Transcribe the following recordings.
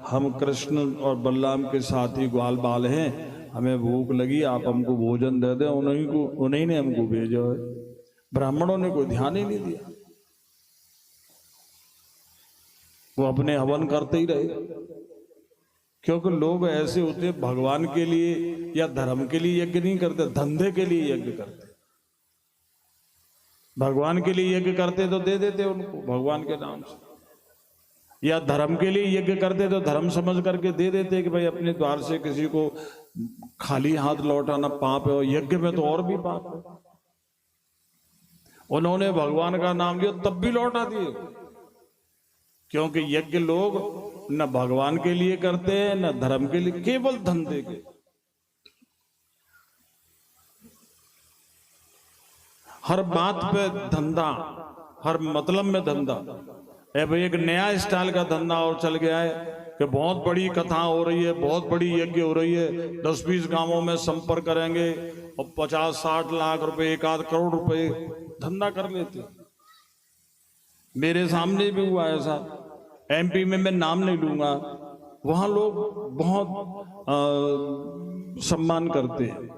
हम कृष्ण और बलराम के साथी ग्वाल बाल हैं, हमें भूख लगी, आप हमको भोजन दे दें। उन्हीं ने हमको भेजा है। ब्राह्मणों ने कोई ध्यान ही नहीं दिया, वो अपने हवन करते ही रहे। क्योंकि लोग ऐसे होते हैं, भगवान के लिए या धर्म के लिए यज्ञ नहीं करते, धंधे के लिए यज्ञ करते। भगवान के लिए यज्ञ करते तो दे देते उनको भगवान के नाम से, या धर्म के लिए यज्ञ करते तो धर्म समझ करके दे देते कि भाई अपने द्वार से किसी को खाली हाथ लौटाना पाप है, और यज्ञ में तो और भी पाप है। उन्होंने भगवान का नाम लिया तब भी लौटा दिए, क्योंकि यज्ञ लोग न भगवान के लिए करते हैं न धर्म के लिए, केवल धंधे के। हर बात पे धंधा, हर मतलब में धंधा है भाई। एक नया स्टाइल का धंधा और चल गया है कि बहुत बड़ी कथा हो रही है, बहुत बड़ी यज्ञ हो रही है, 10-20 गांवों में संपर्क करेंगे और 50-60 लाख रुपए, 1-8 करोड़ रुपए धंधा कर लेते। मेरे सामने भी हुआ ऐसा, एमपी में, मैं नाम नहीं लूंगा, वहां लोग बहुत सम्मान करते हैं।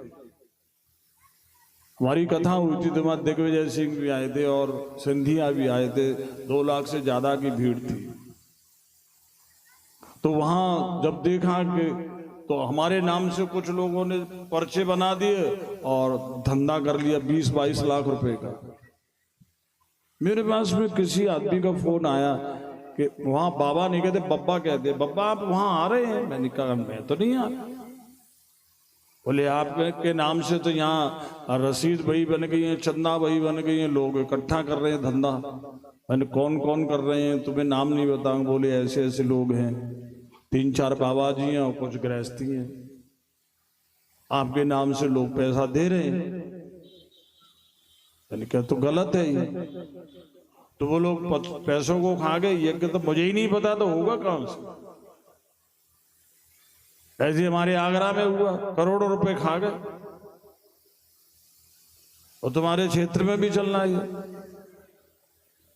हमारी कथा हुई थी तो वहां दिग्विजय सिंह भी आए थे और सिंधिया भी आए थे, 2 लाख से ज्यादा की भीड़ थी। तो वहां जब देखा कि तो हमारे नाम से कुछ लोगों ने पर्चे बना दिए और धंधा कर लिया 20-22 लाख रुपए का। मेरे पास में किसी आदमी का फोन आया कि वहां बाबा नहीं कहते, बब्बा कहते, बब्बा आप वहां आ रहे हैं? मैंने कहा मैं तो नहीं आ रहा। बोले आपके नाम से तो यहाँ रसीद भाई बन गई है, चंदा भाई बन गई है, लोग इकट्ठा कर रहे हैं धंधा। मैंने कौन कौन कर रहे हैं तुम्हें नाम नहीं बताऊंगा। बोले ऐसे ऐसे लोग हैं, 3-4 बाबा जी हैं और कुछ गृहस्थी हैं, आपके नाम से लोग पैसा दे रहे हैं। मैंने कहा तो गलत है ये, तो वो लोग पैसों को खा गए, यज्ञ तो मुझे ही नहीं पता तो होगा कहां से। ऐसे हमारे आगरा में हुआ, करोड़ों रुपए खा गए। और तुम्हारे क्षेत्र में भी चलना है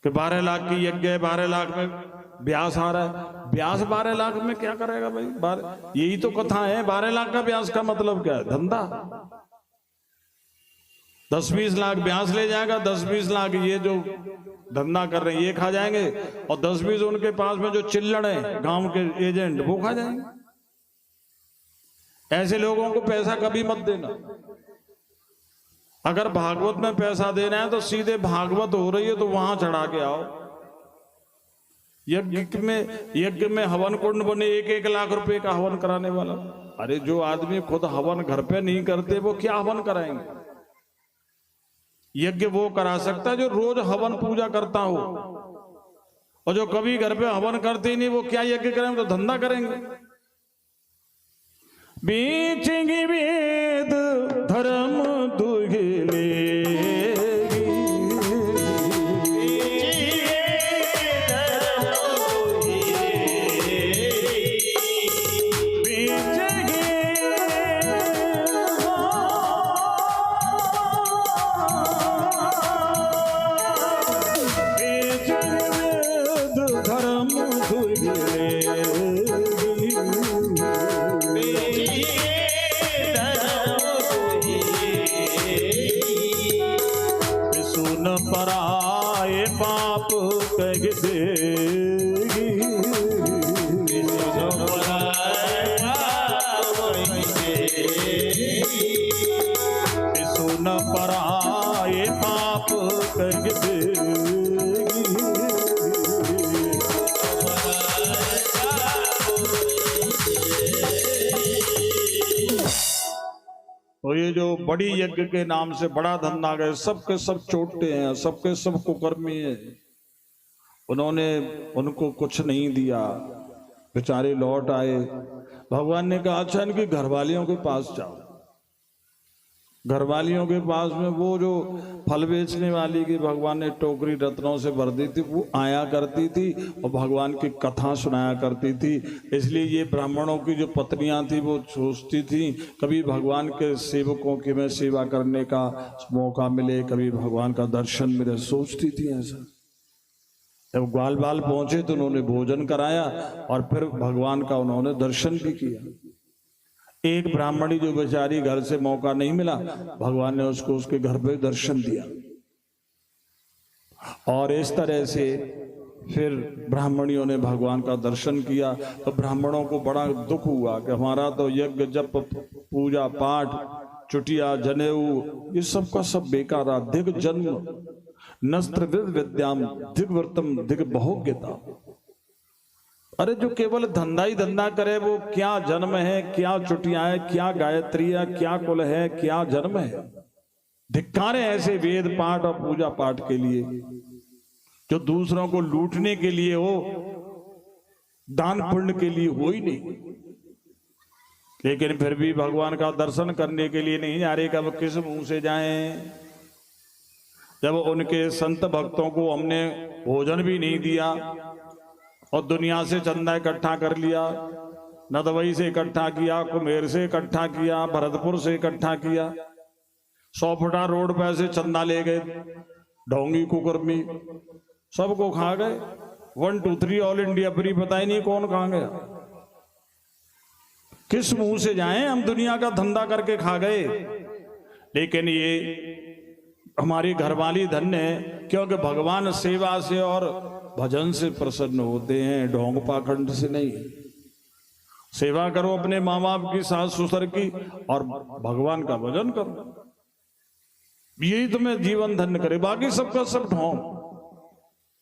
कि 12 लाख की यज्ञ है, 12 लाख में ब्यास आ रहा है। ब्यास 12 लाख में क्या करेगा भाई? यही तो कथा है, 12 लाख का ब्यास का मतलब क्या है? धंधा। 10-20 लाख ब्यास ले जाएगा, 10-20 लाख ये जो धंधा कर रहे हैं ये खा जाएंगे, और 10-20 उनके पास में जो चिल्लड़ है गांव के एजेंट वो खा जाएंगे। ऐसे लोगों को पैसा कभी मत देना। अगर भागवत में पैसा देना है तो सीधे भागवत हो रही है तो वहां चढ़ा के आओ। यज्ञ में हवन कुंड बने, 1-1 लाख रुपए का हवन कराने वाला। अरे जो आदमी खुद हवन घर पे नहीं करते वो क्या हवन कराएंगे? यज्ञ वो करा सकता है जो रोज हवन पूजा करता हो, और जो कभी घर पे हवन करते ही नहीं वो क्या यज्ञ करेंगे? तो धंधा करेंगे। बेचेंगे वेद धर्म दुगले, पराए पाप कह देगी, सुन पराए पाप कह देगी। तो ये जो बड़ी यज्ञ के नाम से बड़ा धंधा गए, सबके सब चोटे हैं, सबके सब कुकर्मी हैं। उन्होंने उनको कुछ नहीं दिया, बेचारे लौट आए। भगवान ने कहा अच्छा इनकी घरवालियों के पास जाओ। घरवालियों के पास में वो जो फल बेचने वाली की भगवान ने टोकरी रत्नों से भर दी थी, वो आया करती थी और भगवान की कथा सुनाया करती थी। इसलिए ये ब्राह्मणों की जो पत्नियां थी वो सोचती थी कभी भगवान के सेवकों की में सेवा करने का मौका मिले, कभी भगवान का दर्शन मिले, सोचती थी ऐसा। जब ग्वाल बाल पहुंचे तो उन्होंने भोजन कराया और फिर भगवान का उन्होंने दर्शन भी किया। एक ब्राह्मणी जो बेचारी घर से मौका नहीं मिला, भगवान ने उसको उसके घर पे दर्शन दिया। और इस तरह से फिर ब्राह्मणियों ने भगवान का दर्शन किया। तो ब्राह्मणों को बड़ा दुख हुआ कि हमारा तो यज्ञ जप पूजा पाठ चुटिया जनेऊ ये सब का सब बेकार, दिग जन्म नस्त्र विद्याम दिग्वर्तम दिग बहुज्ञता। अरे जो केवल धंधा ही धंधा करे वो क्या जन्म है, क्या चुटिया है, क्या गायत्री है, क्या कुल है, क्या जन्म है। धिक्कार है ऐसे वेद पाठ और पूजा पाठ के लिए जो दूसरों को लूटने के लिए हो, दान पुण्य के लिए हो ही नहीं। लेकिन फिर भी भगवान का दर्शन करने के लिए नहीं जा रहे, कब किस मुंह से जाएं। जब उनके संत भक्तों को हमने भोजन भी नहीं दिया और दुनिया से चंदा इकट्ठा कर लिया, नदवई से इकट्ठा किया, कुम्हेर से इकट्ठा किया, भरतपुर से इकट्ठा किया, 100 फुटा रोड पे से चंदा ले गए, ढोंगी कुकर्मी सबको खा गए। 1 2 3 ऑल इंडिया फ्री, पता ही नहीं कौन कहां गया। किस मुंह से जाएं, हम दुनिया का धंधा करके खा गए। लेकिन ये हमारी घरवाली धन्य है, क्योंकि भगवान सेवा से और भजन से प्रसन्न होते हैं, ढोंग पाखंड से नहीं। सेवा करो अपने माँ बाप की, सास ससुर की, और भगवान का भजन करो, यही तुम्हें जीवन धन्य करे। बाकी सबका सब ढोंग,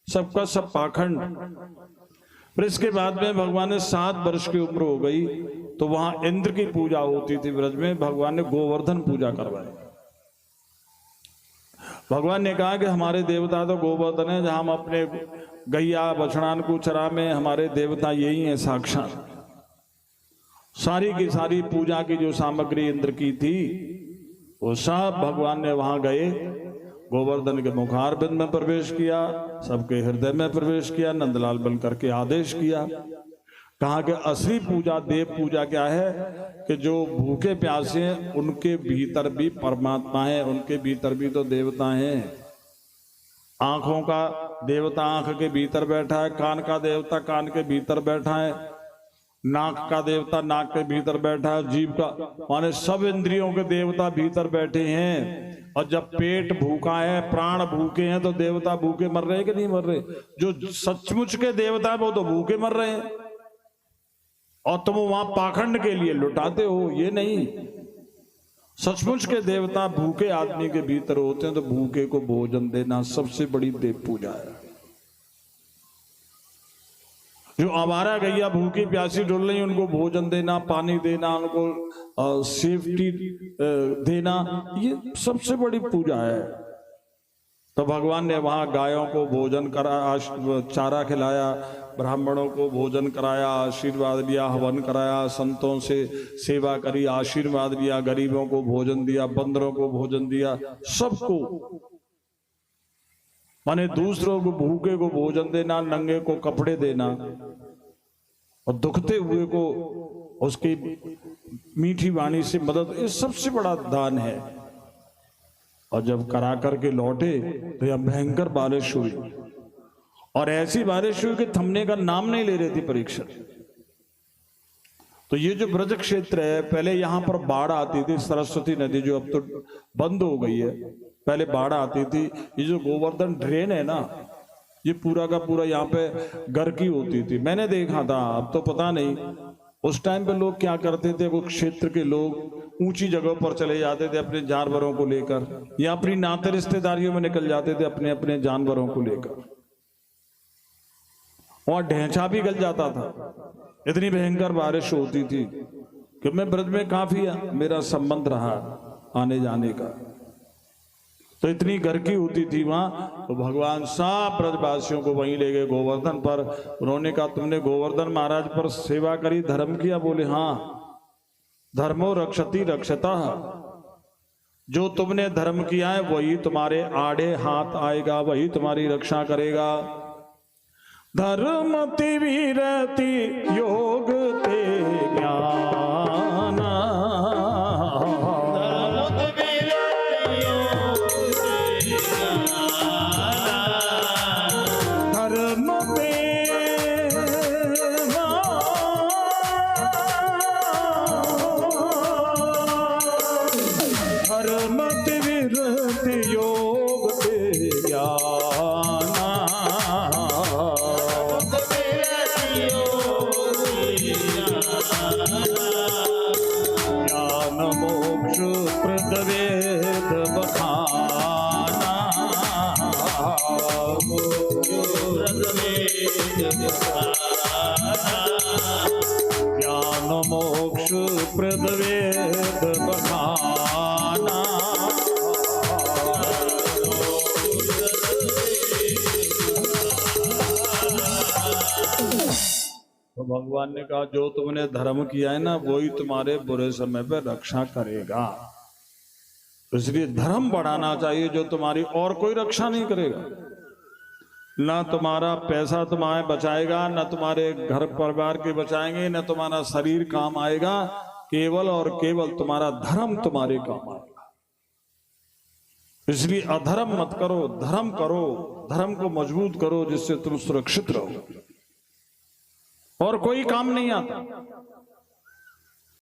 सबका सब पाखंड। फिर इसके बाद में भगवान ने 7 वर्ष की उम्र हो गई तो वहां इंद्र की पूजा होती थी ब्रज में। भगवान ने गोवर्धन पूजा करवाई। भगवान ने कहा कि हमारे देवता तो गोवर्धन है, जहां हम अपने गैया बछड़ान को चरा में, हमारे देवता यही हैं साक्षात। सारी की सारी पूजा की जो सामग्री इंद्र की थी वो सब भगवान ने वहां गए, गोवर्धन के मुखारबिंद में प्रवेश किया, सबके हृदय में प्रवेश किया, नंदलाल बन करके आदेश किया। कहा कि असली पूजा देव पूजा क्या है कि जो भूखे प्यासे हैं उनके भीतर भी परमात्मा है, उनके भीतर भी तो देवता हैं। आंखों का देवता आंख के भीतर बैठा है, कान का देवता कान के भीतर बैठा है, नाक का देवता नाक के भीतर बैठा है, जीभ का, माने सब इंद्रियों के देवता भीतर बैठे हैं। और जब पेट भूखा है, प्राण भूखे हैं, तो देवता भूखे मर रहे हैं कि नहीं मर रहे? जो सचमुच के देवता है वो तो भूखे मर रहे हैं, और तुम वहां पाखंड के लिए लुटाते हो। ये नहीं, सचमुच के देवता भूखे आदमी के भीतर होते हैं, तो भूखे को भोजन देना सबसे बड़ी देव पूजा है। जो आवारा गैया भूखी प्यासी डुल रही, उनको भोजन देना, पानी देना, उनको सेफ्टी देना, ये सबसे बड़ी पूजा है। तो भगवान ने वहां गायों को भोजन कराया, चारा खिलाया, ब्राह्मणों को भोजन कराया, आशीर्वाद लिया, हवन कराया, संतों से सेवा करी, आशीर्वाद लिया, गरीबों को भोजन दिया, बंदरों को भोजन दिया, सबको, माने दूसरों को भूखे को भोजन देना, नंगे को कपड़े देना, और दुखते हुए को उसकी मीठी वाणी से मदद, ये सबसे बड़ा दान है। और जब करा करके लौटे तो यह भयंकर बारिश हुई, और ऐसी बारिश हुई कि थमने का नाम नहीं ले रही थी परीक्षा। तो ये जो ब्रज क्षेत्र है, पहले यहाँ पर बाढ़ आती थी, सरस्वती नदी जो अब तो बंद हो गई है, पहले बाढ़ आती थी। ये जो गोवर्धन ड्रेन है ना, ये पूरा का पूरा यहाँ पे घर की होती थी, मैंने देखा था, अब तो पता नहीं। उस टाइम पे लोग क्या करते थे, वो क्षेत्र के लोग ऊंची जगहों पर चले जाते थे अपने जानवरों को लेकर, या अपनी नाते रिश्तेदारियों में निकल जाते थे अपने अपने जानवरों को लेकर। वहां ढेंचा भी गल जाता था, इतनी भयंकर बारिश होती थी कि मैं ब्रज में काफी मेरा संबंध रहा आने जाने का, तो इतनी घर की होती थी वहां। तो भगवान सब ब्रजवासियों को वहीं ले गए गोवर्धन पर। उन्होंने कहा तुमने गोवर्धन महाराज पर सेवा करी, धर्म किया? बोले हाँ, धर्मो रक्षति रक्षता, जो तुमने धर्म किया है वही तुम्हारे आड़े हाथ आएगा, वही तुम्हारी रक्षा करेगा। धर्मति वीरति योग ते ज्ञान, धर्म भगवान ने कहा जो तुमने धर्म किया है ना वही तुम्हारे बुरे समय पे रक्षा करेगा। इसलिए धर्म बढ़ाना चाहिए जो तुम्हारी और कोई रक्षा नहीं करेगा। ना तुम्हारा पैसा तुम्हारे बचाएगा, ना तुम्हारे घर परिवार के बचाएंगे, ना तुम्हारा शरीर काम आएगा। केवल और केवल तुम्हारा धर्म तुम्हारे काम आएगा। इसलिए अधर्म मत करो, धर्म करो, धर्म को मजबूत करो जिससे तुम सुरक्षित रहो। और कोई काम नहीं आता।